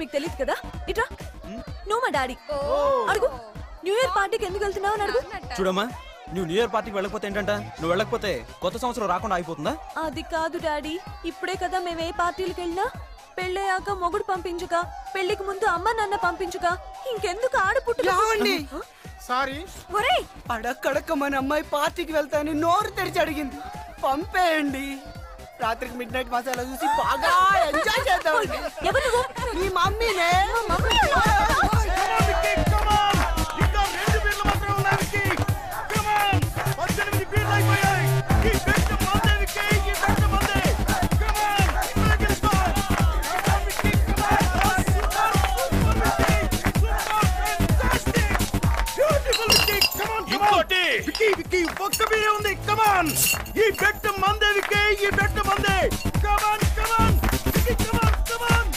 మీకు తెలియదు కదా. ఇట్రా, నువ్వు మా డాడీ. అడుగు, న్యూ ఇయర్ పార్టీకి ఎందుకు వెళ్తున్నావు అని అడుగు. చూడమ్మా, నువ్వు న్యూ ఇయర్ పార్టీకి వెళ్ళకపోతే ఏంటంట? నువ్వు వెళ్ళకపోతే కొత్త సంవత్సరం రాకుండా అయిపోతుందా? అది కాదు డాడీ, ఇప్పుడే కదా మేము ఏ పార్టీలకు వెళ్ళినా పెళ్ళయ్యాక మొగుడు పంపించుక, పెళ్లికి ముందు అమ్మ నాన్న పంపించుక, ఇంకెందుకు ఆడపుట్టు. సారీ, అడక్కడక్క మన అమ్మాయి పార్టీకి వెళ్తానని నోరు తెరిచి అడిగింది. పంపేయండి. రాత్రికి మిడ్ నైట్ మసాలా చూసి బాగా ఎంజాయ్ చేద్దాం. ఎవరు నువ్వు? మీ మమ్మీనే. ఈ బెట్ మందే వికే, ఈ బెట్ మందే. Come on come on come on come on.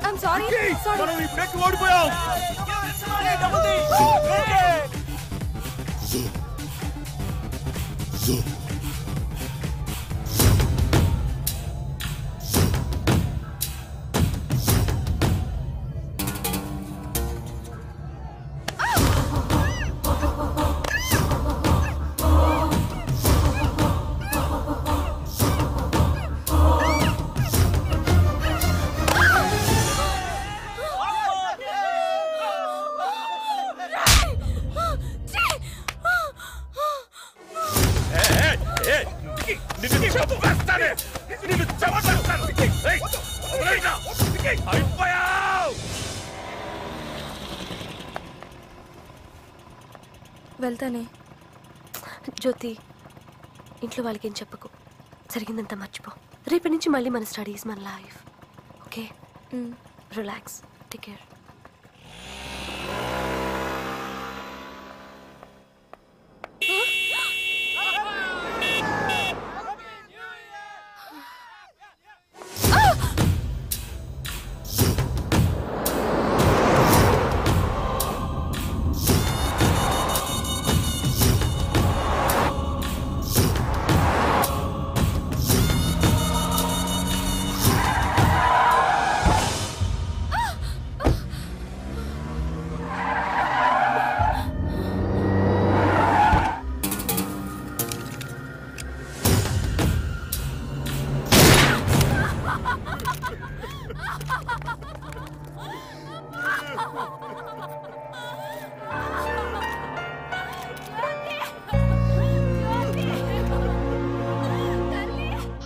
I'm sorry. మనం ఈ బెట్ ఓడిపోయాం. వెళ్తానే. జ్యోతి, ఇంట్లో వాళ్ళకి ఏం చెప్పకు. జరిగిందంతా మర్చిపో. రేపటి నుంచి మళ్ళీ మన స్టడీస్, మన life. Okay, relax, take care.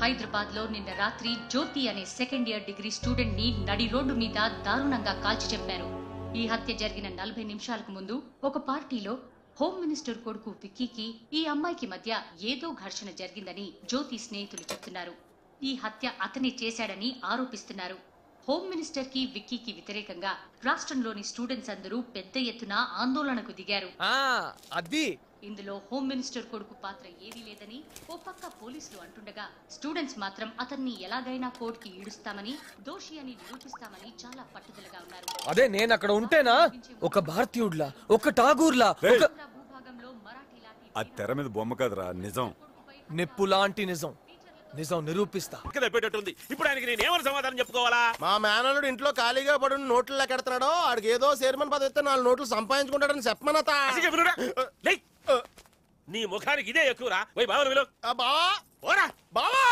Hyderabad లో నిన్న రాత్రి జ్యోతి అనే సెకండ్ ఇయర్ డిగ్రీ స్టూడెంట్ ని నడి రోడ్డు మీద దారుణంగా కాల్చి చెప్పారు. ఈ హత్య జరిగిన 40 నిమిషాలకు ముందు ఒక పార్టీలో హోమ్ మినిస్టర్ కొడుకు విక్కీకి ఈ అమ్మాయికి మధ్య ఏదో ఘర్షణ జరిగిందని జ్యోతి స్నేహితులు చెప్తున్నారు. ఈ హత్య అతనే చేశాడని ఆరోపిస్తున్నారు. హోమ్ మినిస్టర్ కి విక్కీకి వ్యతిరేకంగా రాష్ట్రంలోని స్టూడెంట్స్ అందరూ పెద్ద ఎత్తున ఆందోళనకు దిగారు. ఇందులో హోమ్ మినిస్టర్ కొడుకు పాత్ర ఏదీ లేదని ఓ పక్క పోలీసులు అంటుండగా, స్టూడెంట్స్ మాత్రం అతన్ని ఎలాగైనా కోర్టుకి ఈడుస్తామని, దోషి అని నిరూపిస్తామని చాలా పట్టుదలగా ఉన్నారు. అదే నేను అక్కడ ఉంటేనా ఒక భారతీయుడ్లా, ఒక ఠాగూర్లా, భూభాగంలో మరాఠీ లాఠీ ఆ తెర మీద బొమ్మ కదరా నిజం. నిప్పు లాంటి నిజం. నిజం నిరూపిస్తా. ఇప్పుడు ఆయనకి నేను ఏమని సమాధానం చెప్పుకోవాలా? మా మేనల్లుడు ఇంట్లో ఖాళీగా పడి నోట్లు లెక్కెడతాడో, ఆడికి ఏదో చైర్మన్ పదవి ఇస్తే 4 నోట్లు సంపాదించుకుంటాడని చెప్పమనతా. నీ ముఖానికి ఇదే ఎక్కువరా. బావా బావా